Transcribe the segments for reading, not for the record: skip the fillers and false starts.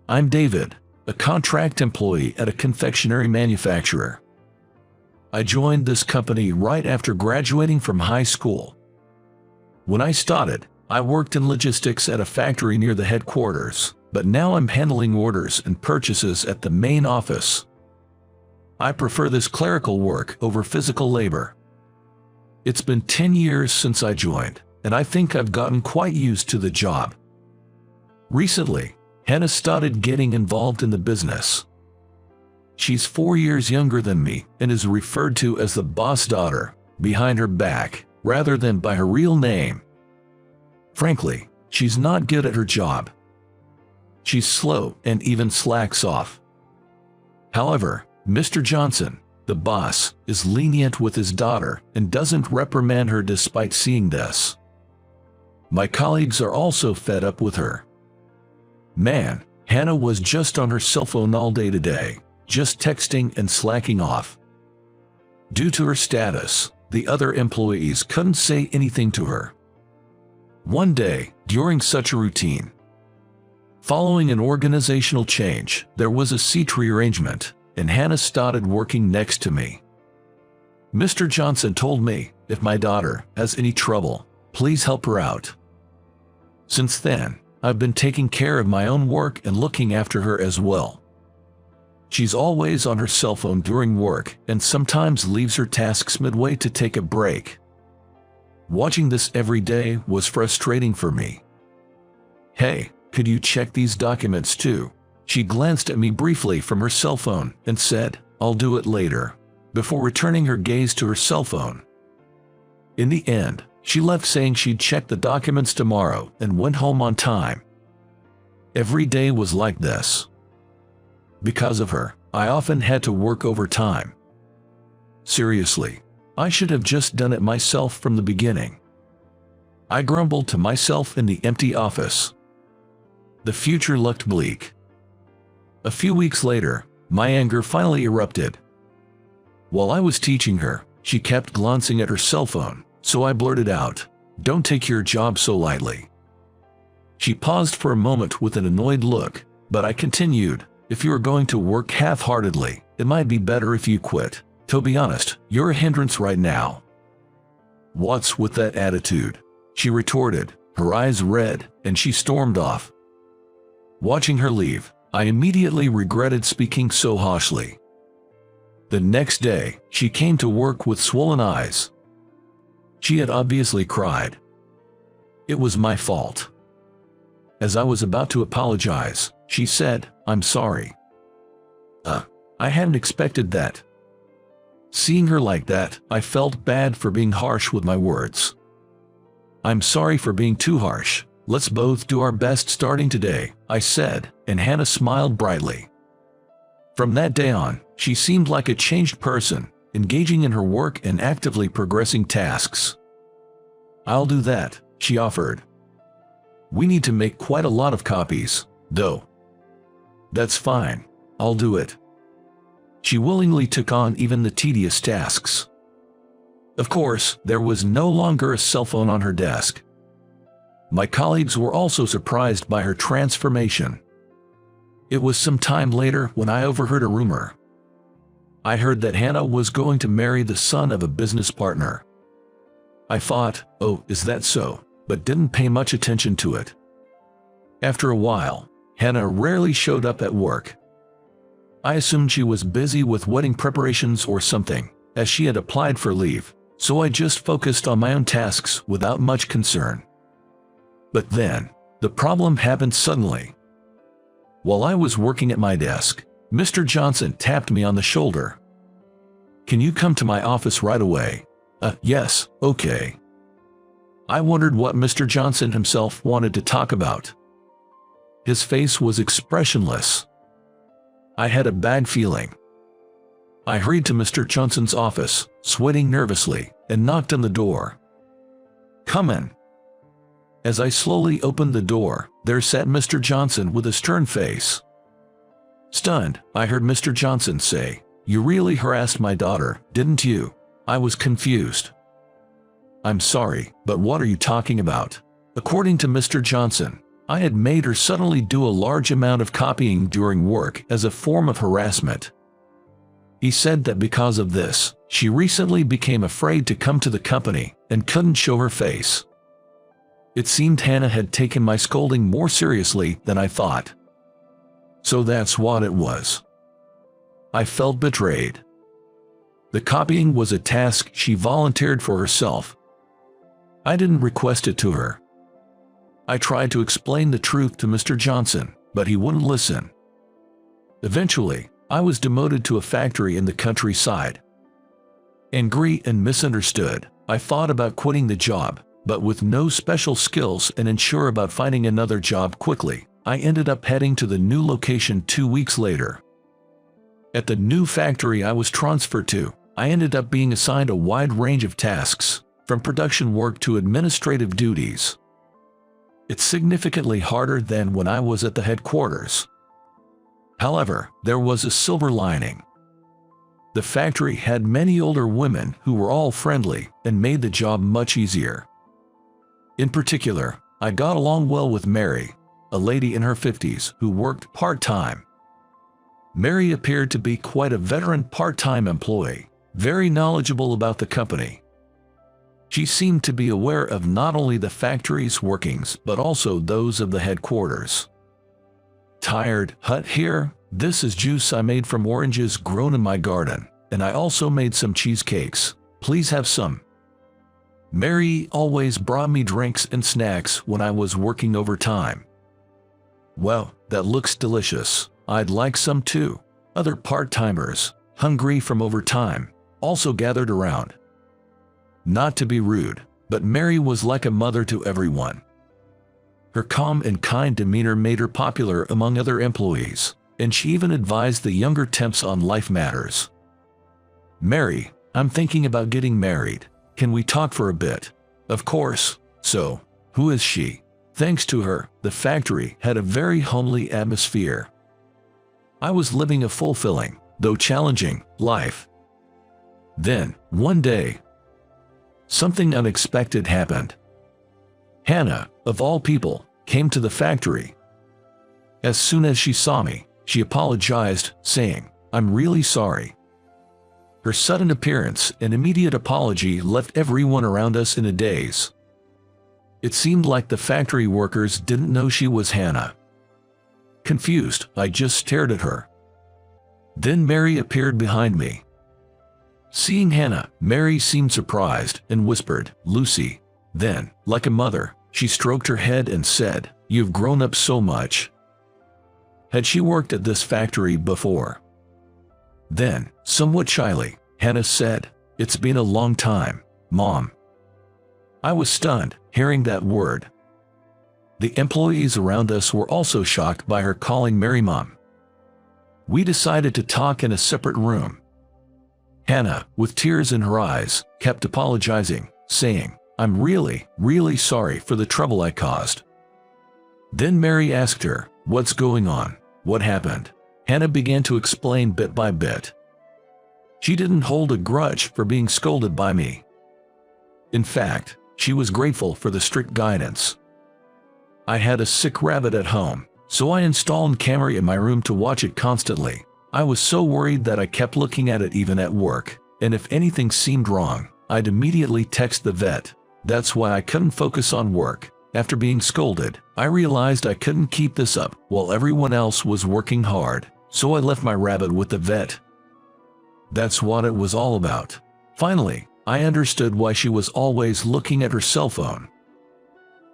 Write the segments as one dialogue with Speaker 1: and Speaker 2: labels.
Speaker 1: I'm David, a contract employee at a confectionery manufacturer. I joined this company right after graduating from high school. When I started, I worked in logistics at a factory near the headquarters, but now I'm handling orders and purchases at the main office. I prefer this clerical work over physical labor. It's been 10 years since I joined, and I think I've gotten quite used to the job. Recently, Hannah started getting involved in the business. She's 4 years younger than me and is referred to as the boss daughter behind her back rather than by her real name. Frankly, she's not good at her job. She's slow and even slacks off. However, Mr. Johnson, the boss, is lenient with his daughter and doesn't reprimand her despite seeing this. My colleagues are also fed up with her. Man, Hannah was just on her cell phone all day today, just texting and slacking off. Due to her status, the other employees couldn't say anything to her. One day, during such a routine, following an organizational change, there was a seat rearrangement, and Hannah started working next to me. Mr. Johnson told me, if my daughter has any trouble, please help her out. Since then, I've been taking care of my own work and looking after her as well. She's always on her cell phone during work and sometimes leaves her tasks midway to take a break. Watching this every day was frustrating for me. Hey, could you check these documents too? She glanced at me briefly from her cell phone and said, I'll do it later, before returning her gaze to her cell phone. In the end, she left saying she'd check the documents tomorrow and went home on time. Every day was like this. Because of her, I often had to work overtime. Seriously, I should have just done it myself from the beginning. I grumbled to myself in the empty office. The future looked bleak. A few weeks later, my anger finally erupted. While I was teaching her, she kept glancing at her cell phone, so I blurted out, "Don't take your job so lightly." She paused for a moment with an annoyed look, but I continued, "If you are going to work half-heartedly, it might be better if you quit. To be honest, you're a hindrance right now." "What's with that attitude?" she retorted, her eyes red, and she stormed off. Watching her leave, I immediately regretted speaking so harshly. The next day, she came to work with swollen eyes. She had obviously cried. It was my fault. As I was about to apologize, she said, "I'm sorry." I hadn't expected that. Seeing her like that, I felt bad for being harsh with my words. "I'm sorry for being too harsh. Let's both do our best starting today," I said, and Hannah smiled brightly. From that day on, she seemed like a changed person, engaging in her work and actively progressing tasks. "I'll do that," she offered. "We need to make quite a lot of copies, though." "That's fine. I'll do it." She willingly took on even the tedious tasks. Of course, there was no longer a cell phone on her desk. My colleagues were also surprised by her transformation. It was some time later when I overheard a rumor. I heard that Hannah was going to marry the son of a business partner. I thought, oh, is that so, but didn't pay much attention to it. After a while, Hannah rarely showed up at work. I assumed she was busy with wedding preparations or something, as she had applied for leave, so I just focused on my own tasks without much concern. But then, the problem happened suddenly. While I was working at my desk, Mr. Johnson tapped me on the shoulder. "Can you come to my office right away?" Yes, okay." I wondered what Mr. Johnson himself wanted to talk about. His face was expressionless. I had a bad feeling. I hurried to Mr. Johnson's office, sweating nervously, and knocked on the door. "Come in." As I slowly opened the door, there sat Mr. Johnson with a stern face. Stunned, I heard Mr. Johnson say, "You really harassed my daughter, didn't you?" I was confused. "I'm sorry, but what are you talking about?" According to Mr. Johnson, I had made her suddenly do a large amount of copying during work as a form of harassment. He said that because of this, she recently became afraid to come to the company and couldn't show her face. It seemed Hannah had taken my scolding more seriously than I thought. So that's what it was. I felt betrayed. The copying was a task she volunteered for herself. I didn't request it to her. I tried to explain the truth to Mr. Johnson, but he wouldn't listen. Eventually, I was demoted to a factory in the countryside. Angry and misunderstood, I thought about quitting the job, but with no special skills and unsure about finding another job quickly, I ended up heading to the new location 2 weeks later. At the new factory I was transferred to, I ended up being assigned a wide range of tasks, from production work to administrative duties. It's significantly harder than when I was at the headquarters. However, there was a silver lining. The factory had many older women who were all friendly and made the job much easier. In particular, I got along well with Mary, a lady in her 50s who worked part-time. Mary appeared to be quite a veteran part-time employee, very knowledgeable about the company. She seemed to be aware of not only the factory's workings but also those of the headquarters. Tired, hut here, this is juice I made from oranges grown in my garden, and I also made some cheesecakes. Please have some. Mary always brought me drinks and snacks when I was working overtime. Well, that looks delicious. I'd like some too. Other part-timers, hungry from overtime, also gathered around. Not to be rude, but Mary was like a mother to everyone. Her calm and kind demeanor made her popular among other employees, and she even advised the younger temps on life matters. "Mary, I'm thinking about getting married. Can we talk for a bit?" Of course. So, who is she? Thanks to her, the factory had a very homely atmosphere. I was living a fulfilling, though challenging, life. Then, one day, something unexpected happened. Hannah, of all people, came to the factory. As soon as she saw me, she apologized, saying, "I'm really sorry." Her sudden appearance and immediate apology left everyone around us in a daze. It seemed like the factory workers didn't know she was Hannah. Confused, I just stared at her. Then Mary appeared behind me. Seeing Hannah, Mary seemed surprised and whispered, "Lucy." Then, like a mother, she stroked her head and said, "You've grown up so much." Had she worked at this factory before? Then, somewhat shyly, Hannah said, "It's been a long time, Mom." I was stunned, hearing that word. The employees around us were also shocked by her calling Mary Mom. We decided to talk in a separate room. Hannah, with tears in her eyes, kept apologizing, saying, "I'm really, really sorry for the trouble I caused." Then Mary asked her, "What's going on? What happened?" Hannah began to explain bit by bit. She didn't hold a grudge for being scolded by me. In fact, she was grateful for the strict guidance. I had a sick rabbit at home, so I installed a camera in my room to watch it constantly. I was so worried that I kept looking at it even at work, and if anything seemed wrong, I'd immediately text the vet. That's why I couldn't focus on work. After being scolded, I realized I couldn't keep this up while everyone else was working hard, so I left my rabbit with the vet. That's what it was all about. Finally, I understood why she was always looking at her cell phone.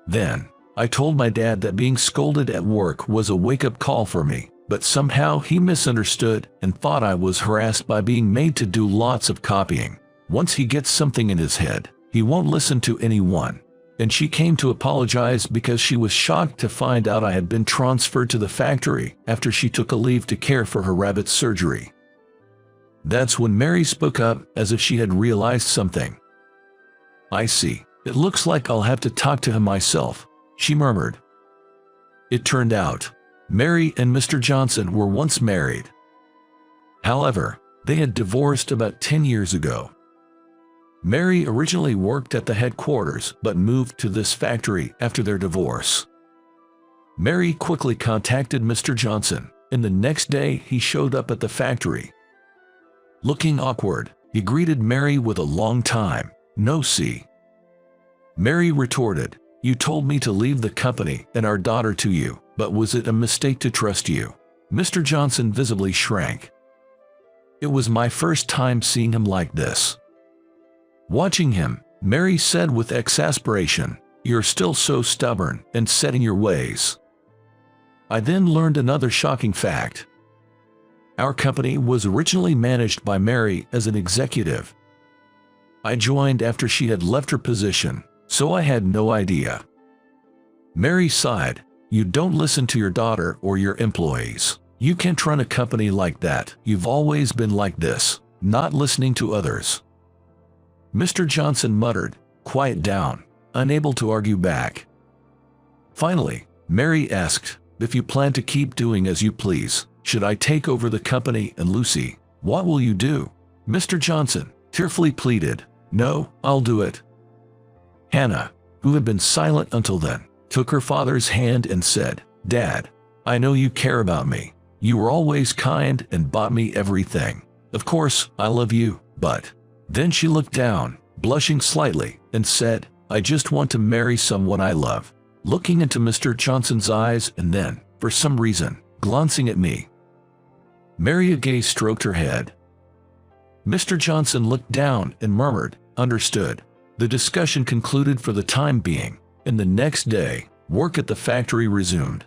Speaker 1: Then, I told my dad that being scolded at work was a wake-up call for me, but somehow he misunderstood and thought I was harassed by being made to do lots of copying. Once he gets something in his head, he won't listen to anyone. And she came to apologize because she was shocked to find out I had been transferred to the factory after she took a leave to care for her rabbit's surgery. That's when Mary spoke up as if she had realized something. "I see. It looks like I'll have to talk to him myself," she murmured. It turned out, Mary and Mr. Johnson were once married. However, they had divorced about 10 years ago. Mary originally worked at the headquarters but moved to this factory after their divorce. Mary quickly contacted Mr. Johnson, and the next day he showed up at the factory. Looking awkward, he greeted Mary with a long time, "No see." Mary retorted, "You told me to leave the company and our daughter to you, but was it a mistake to trust you?" Mr. Johnson visibly shrank. It was my first time seeing him like this. Watching him, Mary said with exasperation, "You're still so stubborn and set in your ways." I then learned another shocking fact. Our company was originally managed by Mary as an executive. I joined after she had left her position, so I had no idea. Mary sighed, "You don't listen to your daughter or your employees. You can't run a company like that. You've always been like this, not listening to others." Mr. Johnson muttered, "Quiet down," unable to argue back. Finally, Mary asked, "If you plan to keep doing as you please, should I take over the company and Lucy, what will you do?" Mr. Johnson tearfully pleaded, "No, I'll do it." Hannah, who had been silent until then, took her father's hand and said, "Dad, I know you care about me. You were always kind and bought me everything. Of course, I love you, but..." Then she looked down, blushing slightly, and said, "I just want to marry someone I love," looking into Mr. Johnson's eyes and then, for some reason, glancing at me. Mary again stroked her head. Mr. Johnson looked down and murmured, "Understood." The discussion concluded for the time being, and the next day, work at the factory resumed.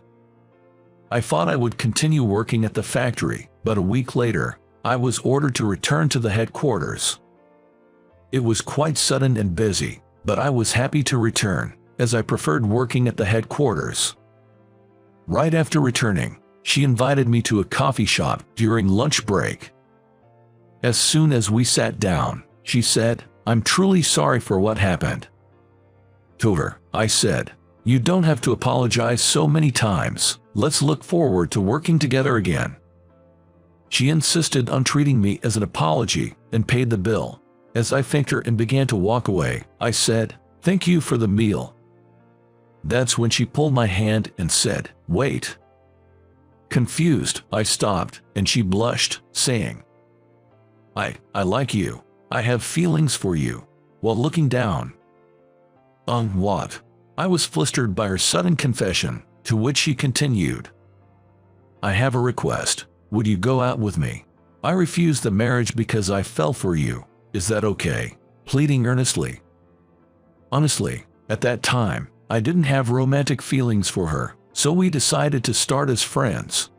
Speaker 1: I thought I would continue working at the factory, but a week later, I was ordered to return to the headquarters. It was quite sudden and busy, but I was happy to return, as I preferred working at the headquarters. Right after returning, she invited me to a coffee shop during lunch break. As soon as we sat down, she said, "I'm truly sorry for what happened." To her, I said, "You don't have to apologize so many times. Let's look forward to working together again." She insisted on treating me as an apology and paid the bill. As I thanked her and began to walk away, I said, "Thank you for the meal." That's when she pulled my hand and said, "Wait." Confused, I stopped, and she blushed, saying, I like you. I have feelings for you," while looking down. What? I was flustered by her sudden confession, to which she continued, "I have a request. Would you go out with me? I refused the marriage because I fell for you. Is that okay?" Pleading earnestly. Honestly, at that time, I didn't have romantic feelings for her, so we decided to start as friends.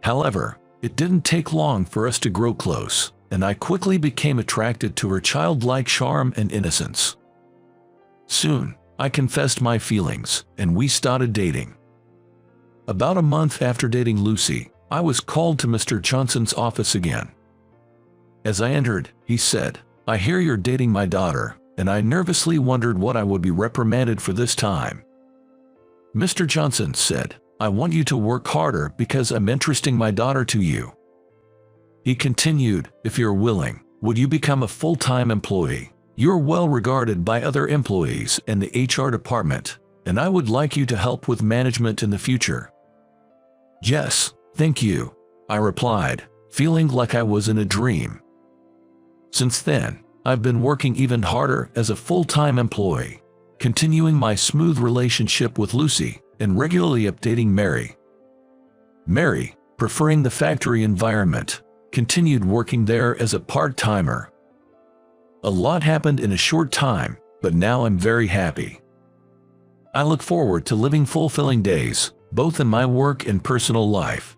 Speaker 1: However, it didn't take long for us to grow close, and I quickly became attracted to her childlike charm and innocence. Soon, I confessed my feelings, and we started dating. About a month after dating Lucy, I was called to Mr. Johnson's office again. As I entered, he said, "I hear you're dating my daughter," and I nervously wondered what I would be reprimanded for this time. Mr. Johnson said, "I want you to work harder because I'm entrusting my daughter to you." He continued, "If you're willing, would you become a full-time employee? You're well regarded by other employees and the HR department, and I would like you to help with management in the future." "Yes, thank you," I replied, feeling like I was in a dream. Since then, I've been working even harder as a full-time employee, continuing my smooth relationship with Lucy and regularly updating Mary. Mary, preferring the factory environment, continued working there as a part-timer. A lot happened in a short time, but now I'm very happy. I look forward to living fulfilling days, both in my work and personal life.